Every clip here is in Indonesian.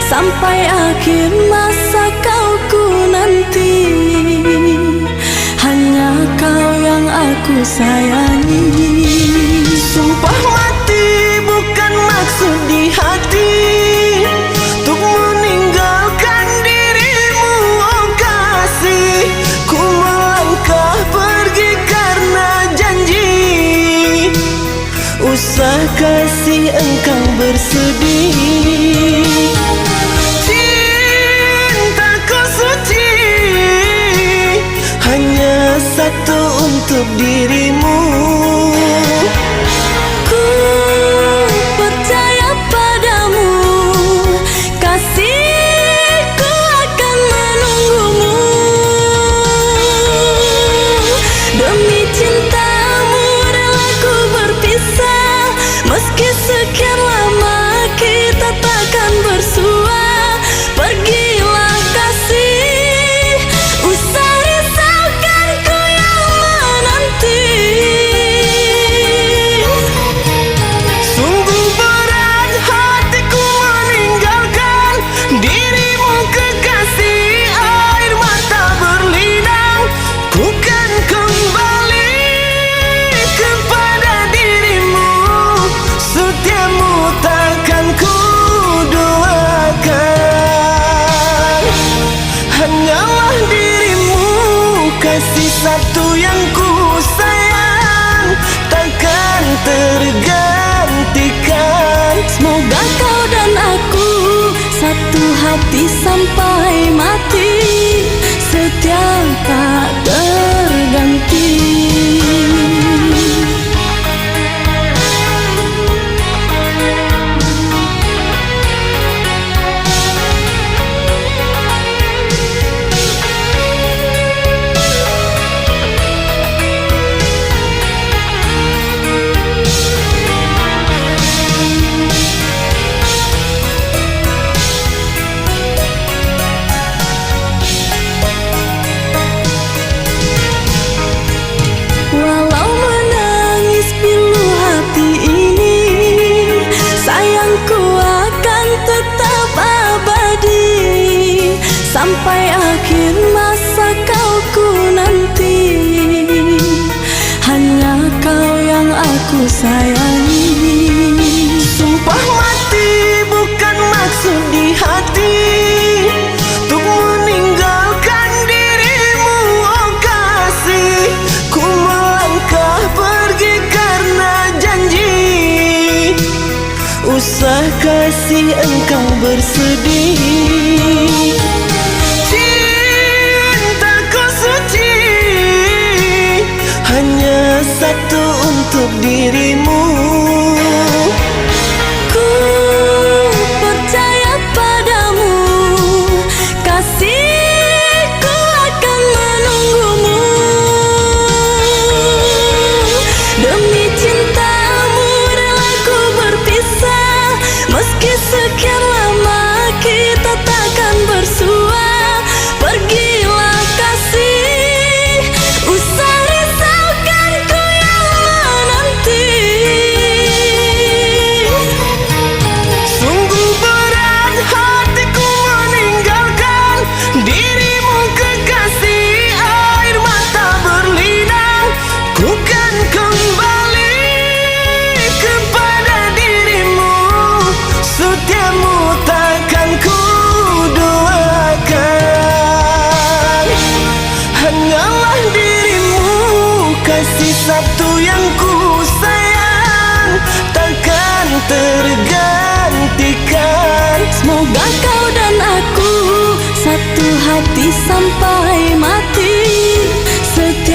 Sampai akhir masa kau ku nanti, hanya kau yang aku sayangi. Sumpah mati bukan maksud di hati, untuk meninggalkan dirimu, oh kasih. Ku melangkah pergi karena janji, usah kasih engkau bersedih. Satu untuk dirimu. Ku percaya padamu, kasihku akan menunggumu. Demi cintamu rela ku berpisah, meski sekian lama kita takkan bersua. Pergilah kasih, usah risaukanku yang menanti. Sungguh berat hatiku meninggalkan dirimu kekasih, air mata berlinang. Ku kan kembali kepada dirimu, setiamu takkan ku doakan. Hanyalah dirimu, kasih satu yang ku sayang, takkan tergantikan. Semoga kau dan aku satu hati sampai mati, setia tak terganti. Walau menangis pilu hati ini, sayangku akan tetap abadi. Sampai akhir masa kau ku nanti, hanya kau yang aku sayangi. Sumpah mati bukan maksud di hati, untuk meninggalkan dirimu, oh kasih. Ku melangkah pergi karena janji, usah kasih engkau bersedih. Cintaku suci, hanya satu untuk dirimu. Ku percaya padamu, kasihku akan menunggumu. Demi cintamu rela ku berpisah, meski sekian lama kita takkan bersua. Pergilah kasih, usah risaukanku yang menanti. Sungguh berat hatiku meninggalkan dirimu kekasih, air mata berlinang. Ku kan kembali kepada dirimu, setiamu takkan ku doakan. Hanyalah dirimu, kasih satu yang ku sayang, takkan tergantikan. Semoga kau dan aku satu hati sampai mati, setia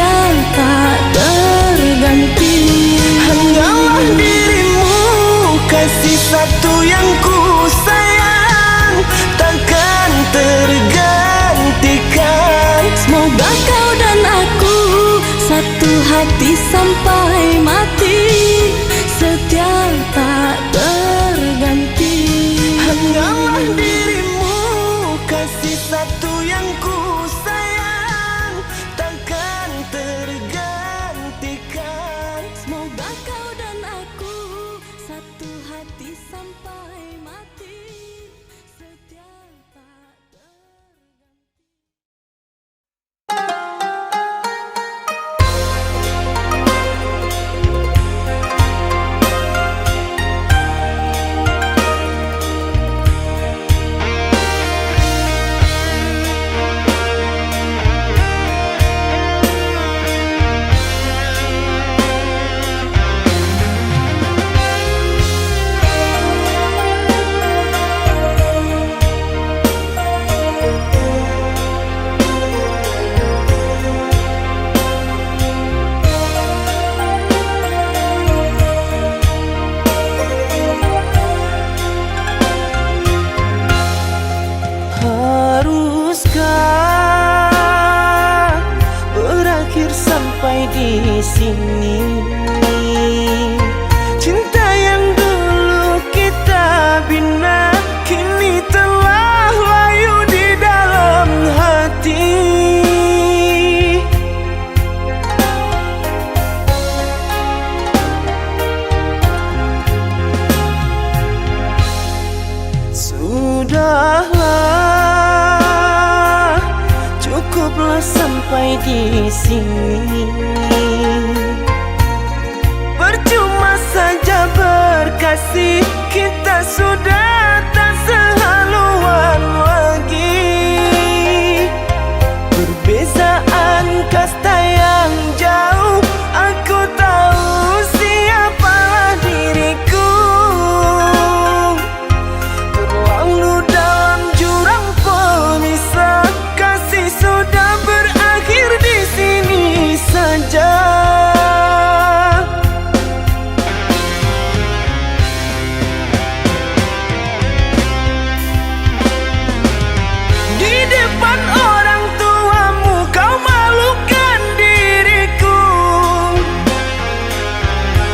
sini. Cinta yang dulu kita bina kini telah layu di dalam hati. Sudahlah, cukuplah sampai di sini. Percuma saja berkasih, kita sudah tak sehaluan lagi. Perbezaan kasta yang jauh, aku tahu siapalah diriku. Terlalu dalam jurang pemisah, kasih sudah berakhir di sini saja. Di depan orang tuamu kau malukan diriku.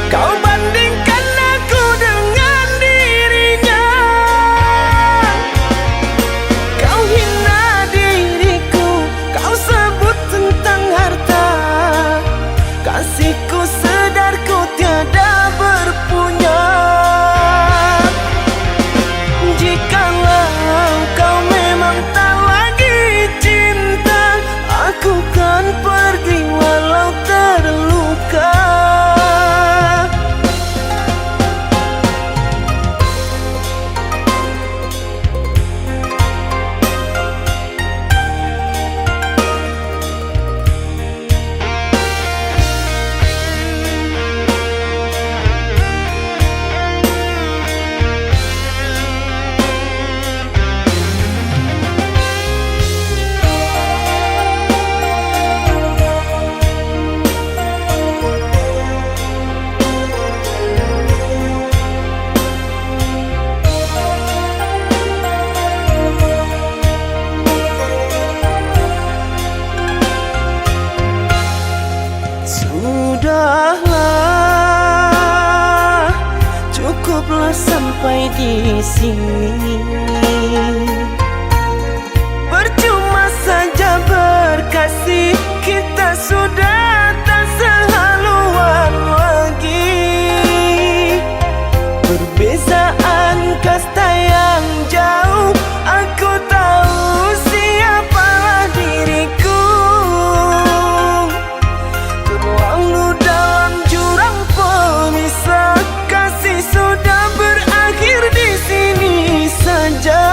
Kau bandingkan aku dengan dirinya. Kau hina diriku, kau sebut tentang harta. Kasihku sedarku tiada berpunya. Jikalau kau memang tak lagi cinta, aku kan pergi walau terluka. Sudahlah, cukuplah sampai di sini. Percuma saja berkasih, kita sudah tak sehaluan lagi. Perbezaan kasta yang jauh, aku tahu siapalah diriku. Terlalu dalam jurang pemisah, kasih sudah berakhir di sini saja.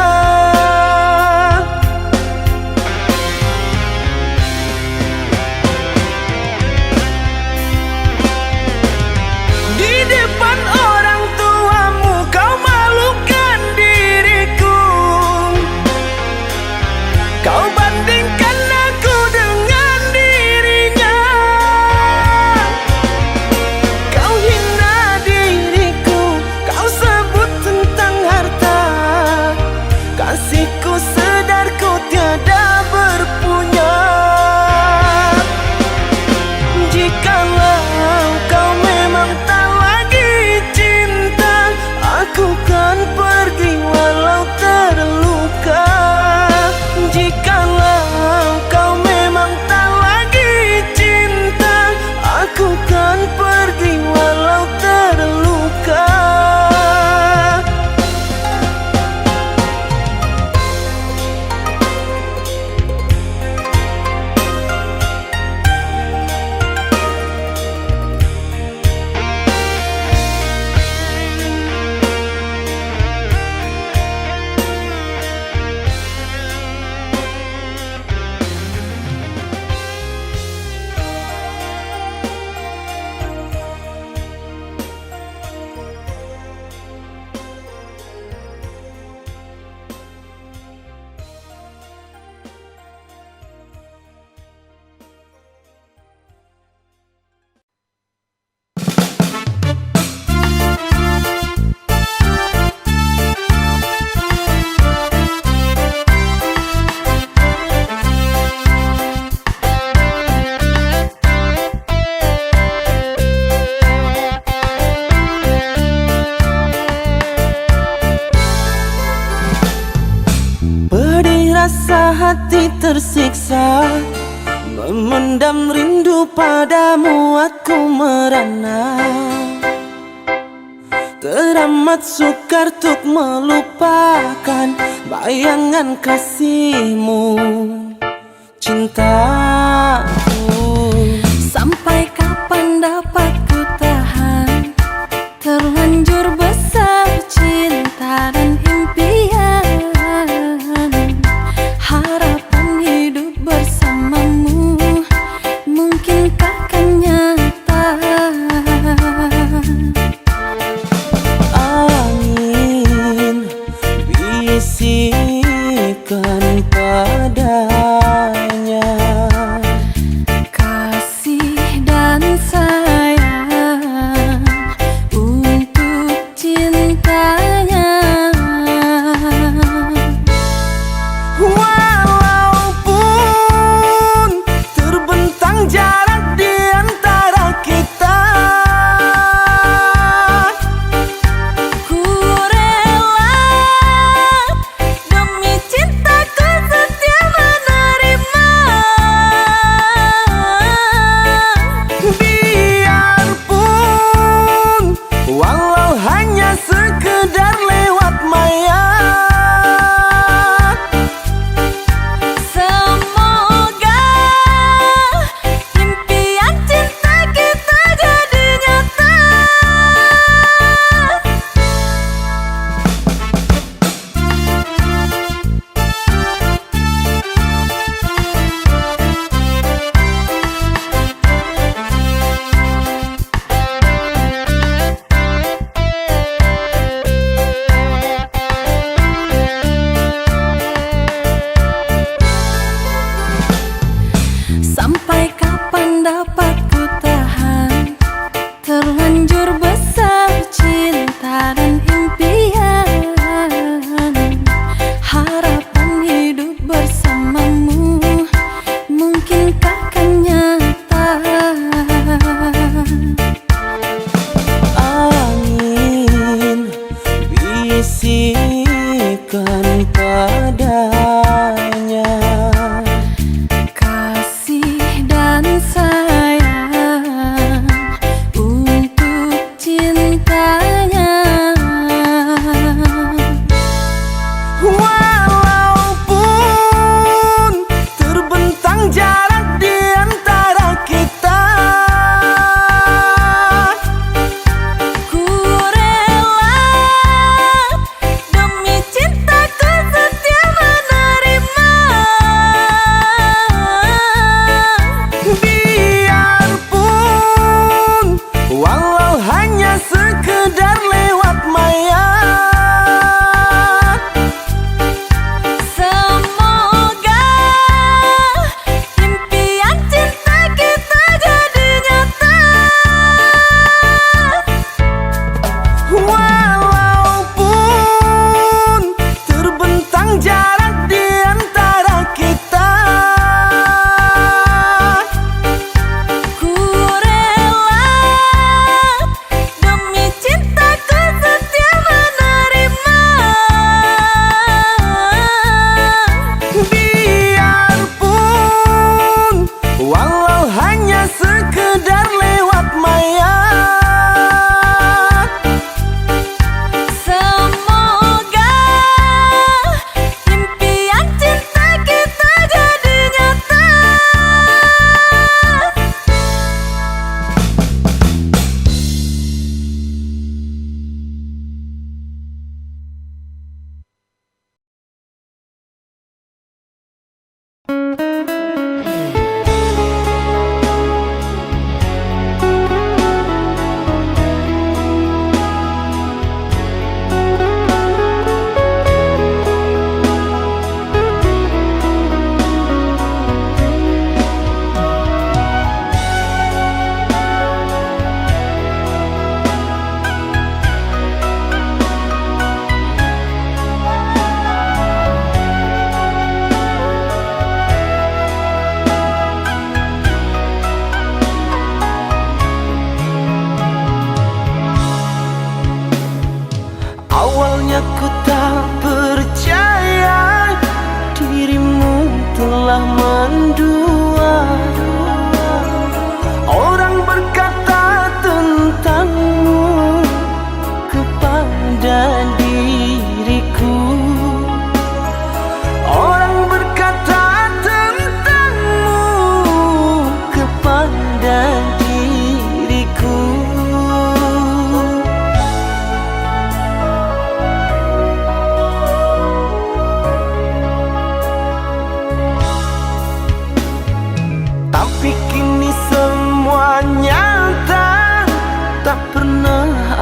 hati tersiksa, memendam rindu padamu aku merana. Teramat sukar untuk melupakan bayangan kasihmu, cintaku. Sampai kapan dapat ku tahan, terlanjur besar cinta dan impian, harapan hidup bersamamu mungkinkah kan nyata. Angin bisikan padanya, Kasih dan sayang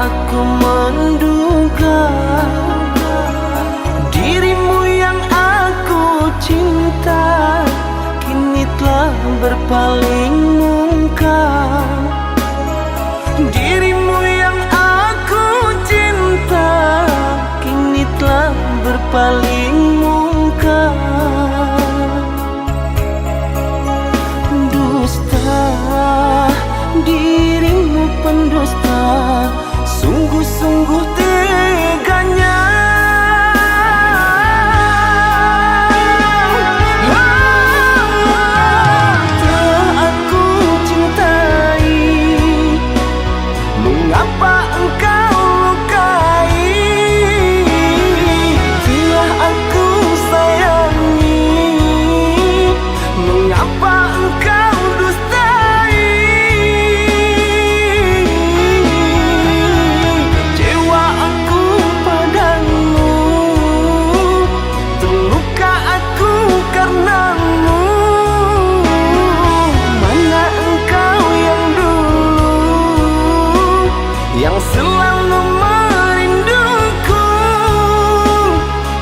aku menduga dirimu yang aku cinta kini telah berpaling muka. Dirimu yang aku cinta kini telah berpaling muka. Dusta, dirimu pendusta, sungguh-sungguh teganya. Telah aku cintai, mengapa engkau lukai? Telah aku sayangi, mengapa engkau dustai? Kecewa aku padamu, terluka aku karenamu. Mana engkau yang dulu, yang selalu merinduku,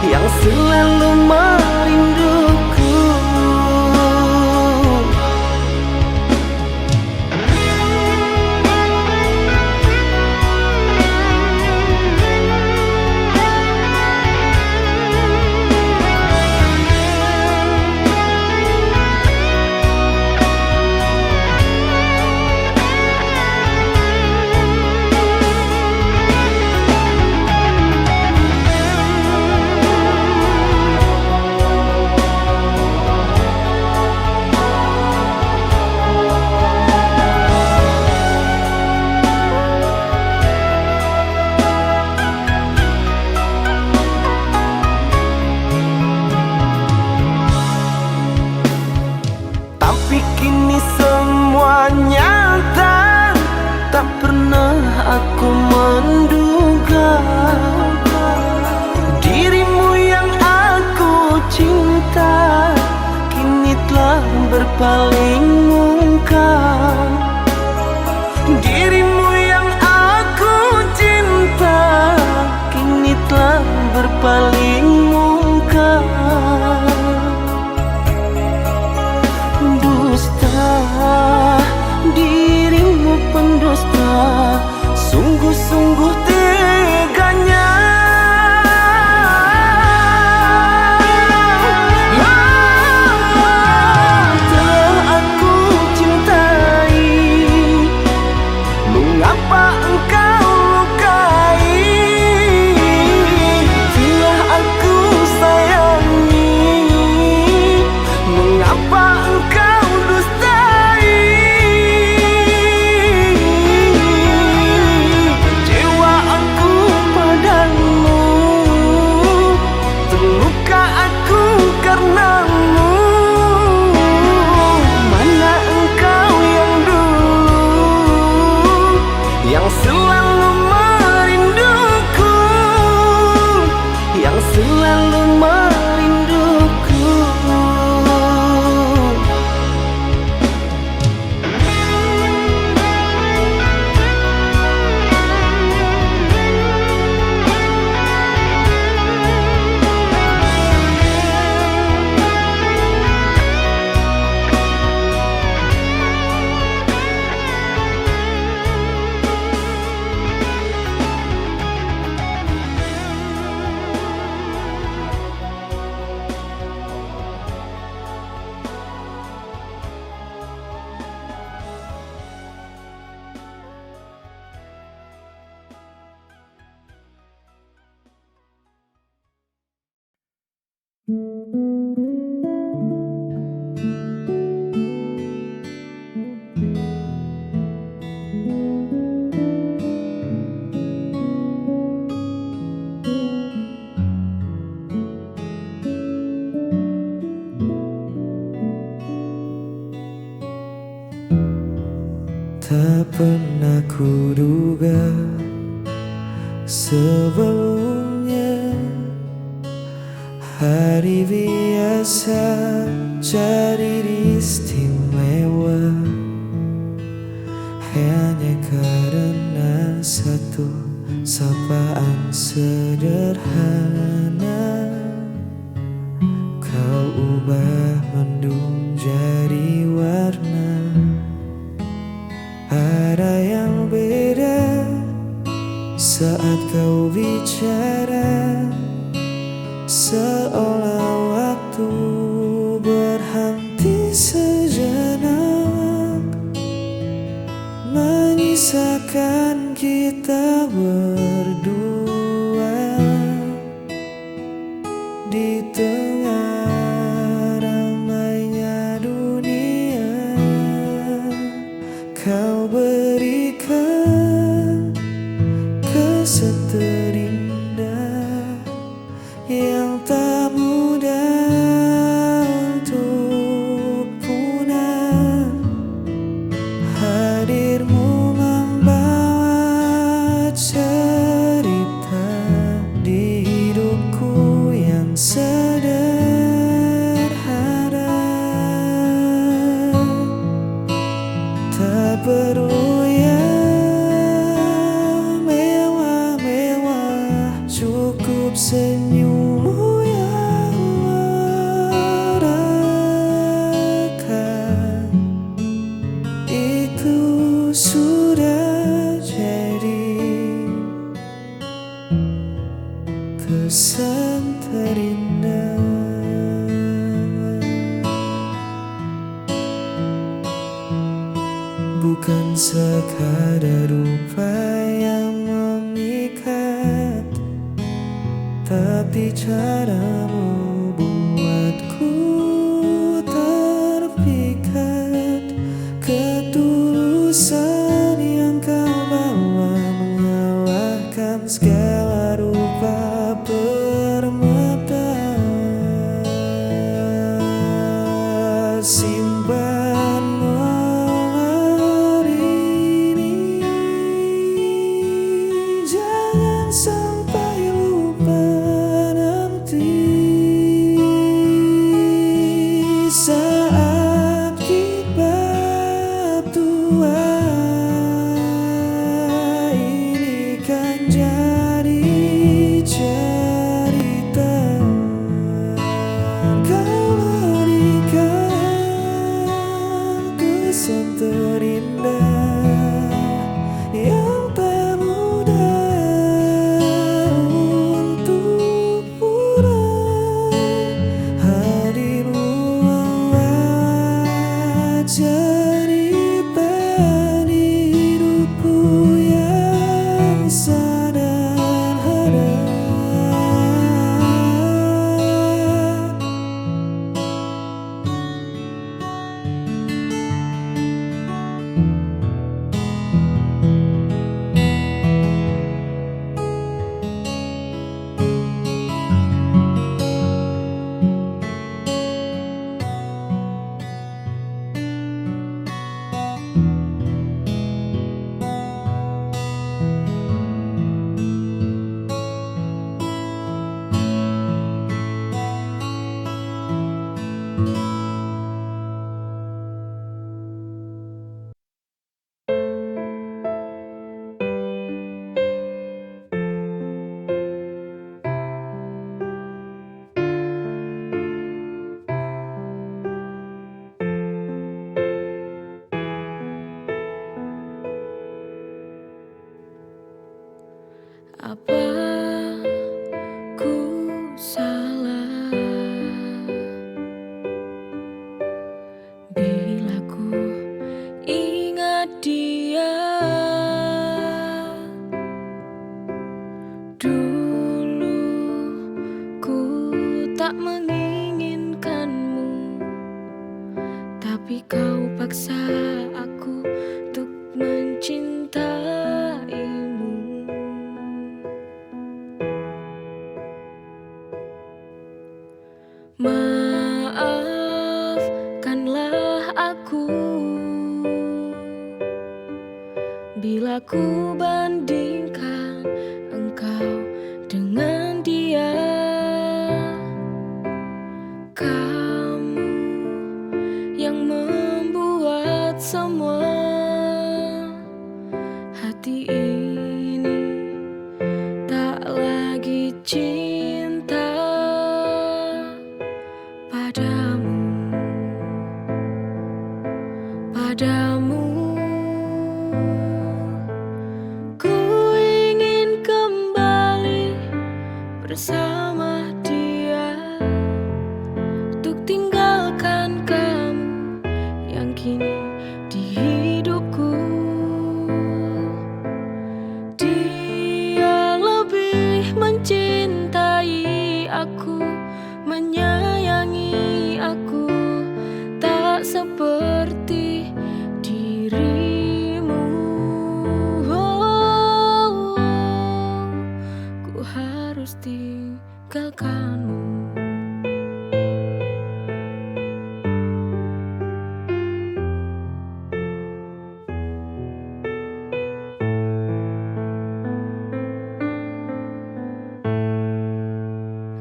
yang selalu merinduku. Tapi kini semua nyata, tak pernah aku menduga dirimu yang aku cinta kini telah berpaling muka. Dirimu yang aku cinta kini telah berpaling muka. Dusta, dirimu pendusta, sungguh-sungguh teganya. Telah aku cintai, mengapa engkau lukai? Telah aku sayangi, mengapa engkau dustai? Kecewa aku padamu, terluka aku karenamu. Mana engkau yang dulu, yang selalu merinduku, yang selalu merinduku. Tak pernah kuduga sebelumnya hari biasa jadi istimewa hanya karena satu sapaan sederhana. Kau ubah mendung jadi warna. Ada yang beda saat kau bicara, seolah waktu berhenti sejenak, menyisakan kita berdua di tengah ramainya dunia. Kau berikan kesan terindah yang tak mudah untuk punah. Hadirmu membawa cerita di hidupku yang sederhana. Tak perlu yang mewah-mewah, cukup senyummu yang melekat. Itu sudah jadi kesan terindah. Bukan sekadar rupa yang memikat, tapi caramu buatku terpikat. Ketulusan yang kau bawa mengalahkan segala rupa permata. Simpan hari ini, jangan sampai lupa nanti. Saat kita tua, ini kan jadi cerita. Kau berikan kesan terindah yang tak mudah untuk punah. Hadirmu membawa cerita di hidupku yang sederhana. Apa ku salah bila ku ingat dia? Dulu ku tak menginginkanmu, tapi kau paksa aku untuk mencintaimu. Maafkanlah aku bila ku bandingkan engkau dengan dia. Kamu yang membuat semua hati ini bersama dia, untuk tinggalkan kamu yang kini di hidupku. Dia lebih mencintai aku, menyayangi aku, tak seperti dirimu. Ku harus tinggalkanmu.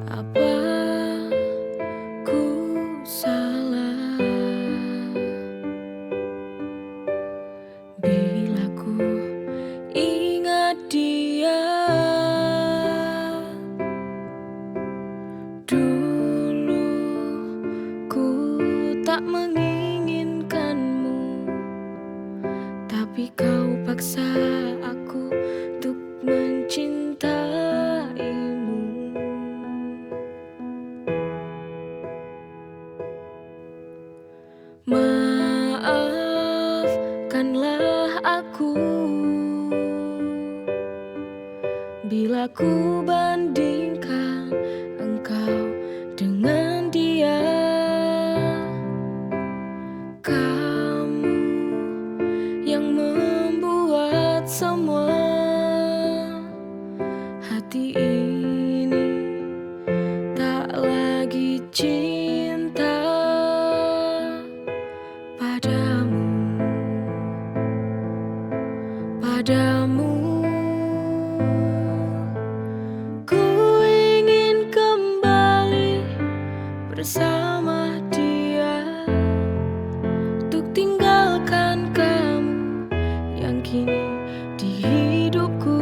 Apa ku salah bila ku ingat dia? Dulu ku tak menginginkanmu, tapi kau paksa aku untuk mencintaimu. Maafkanlah aku bila ku bandingkan engkau dengan dia. Kamu yang membuat semua hati ini tak lagi cinta padamu. Ku ingin kembali bersama dia, untuk tinggalkan kamu yang kini di hidupku.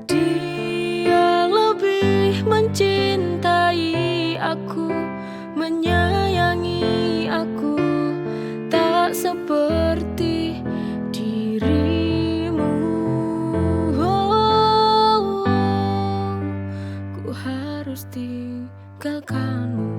Dia lebih mencintai aku, menyayangi aku, tak seperti dirimu. Ku harus tinggalkanmu.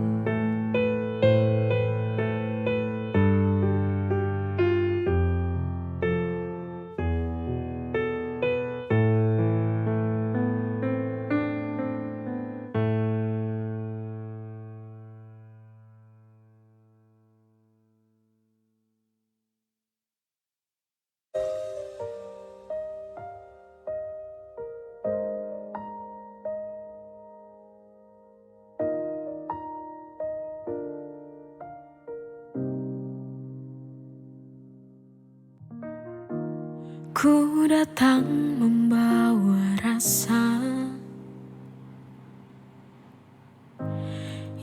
Ku datang membawa rasa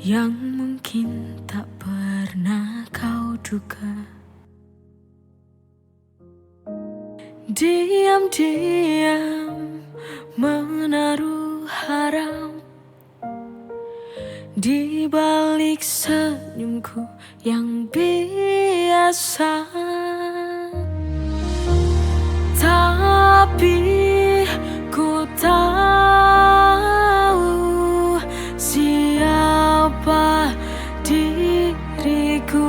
yang mungkin tak pernah kau duga. Diam-diam menaruh harap di balik senyumku yang biasa. Tapi ku tahu siapa diriku.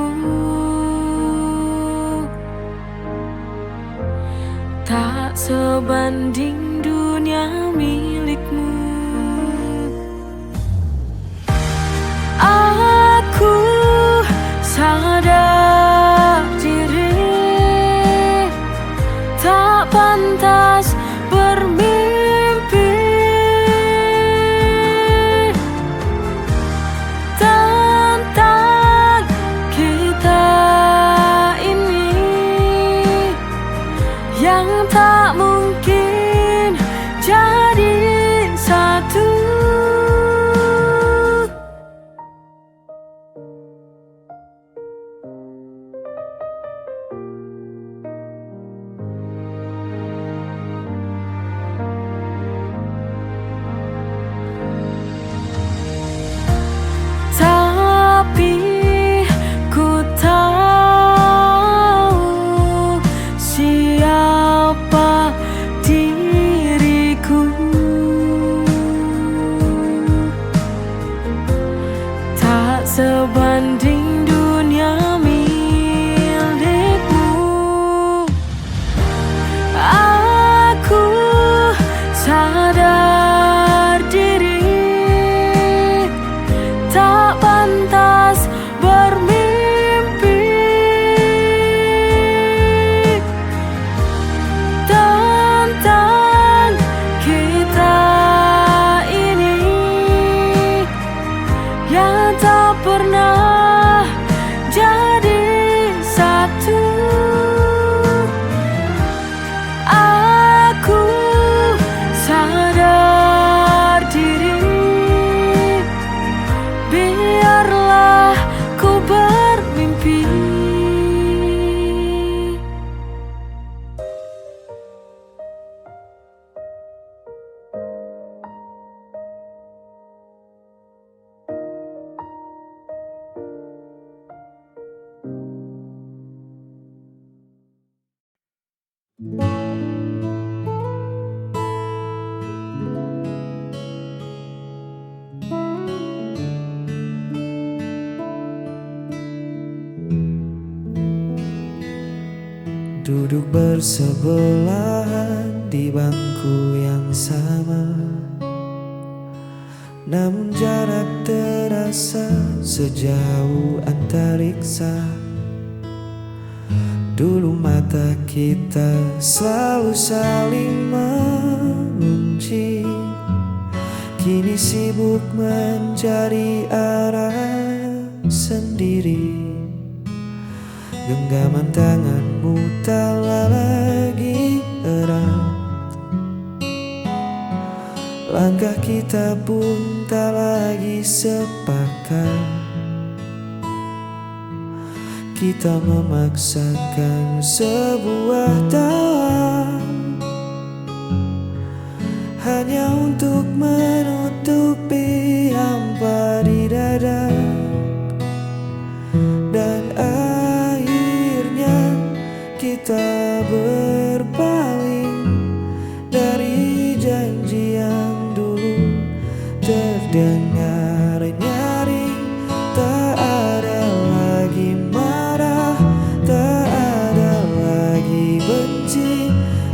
Tak sebanding dunia milikmu. Aku sadar diri tak pantas bermimpi tentang kita ini yang tak mungkin jadi satu. Siapa diriku. Duduk bersebelahan di bangku yang sama, namun jarak terasa sejauh antariksa. Dulu mata kita selalu saling mengunci, kini sibuk mencari arah sendiri. Genggaman tanganmu tak lagi erat, langkah kita pun tak lagi sepakat. Kita memaksakan sebuah tawa hanya untuk menutupi hampa di dada. Dan akhirnya kita berpaling dari janji yang dulu terdengar nyaring. Tak ada lagi marah, tak ada lagi benci,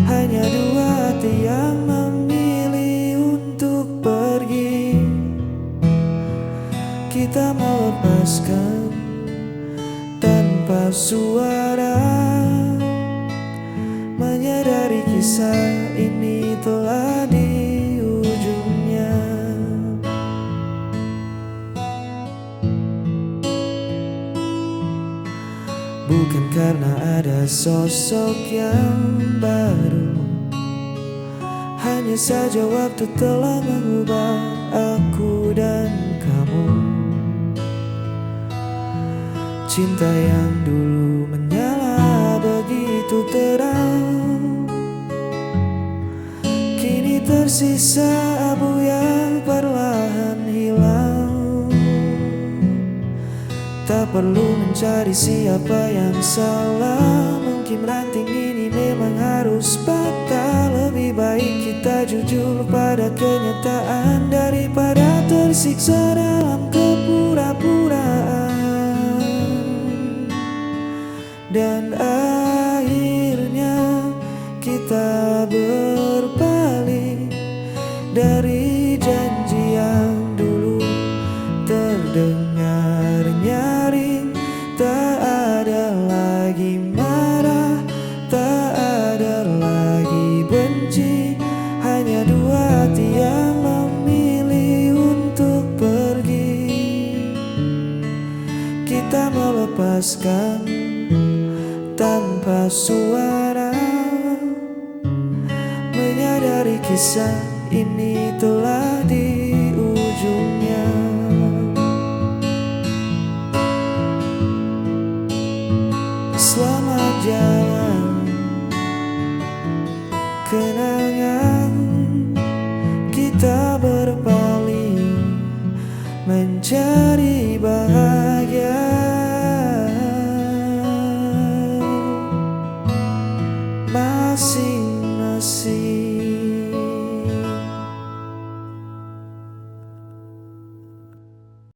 hanya dua hati yang memilih untuk pergi. Kita melepaskan tanpa suara, menyadari kisah ini telah di ujungnya. Bukan karena ada sosok yang baru, hanya saja waktu telah mengubah aku dan kamu. Cinta yang dulu menyala begitu terang, kini tersisa abu yang perlahan hilang. Tak perlu mencari siapa yang salah, mungkin ranting ini memang harus patah. Lebih baik kita jujur pada kenyataan daripada tersiksa dalam kepura-puraan. Dan akhirnya kita berpaling dari janji yang dulu terdengar nyaring. Tak ada lagi marah, tak ada lagi benci, hanya dua hati yang memilih untuk pergi. Kita melepaskan tanpa suara, menyadari kisah ini telah di ujungnya. Selamat jalan kenangan, kita berpaling mencari bahagia. Masih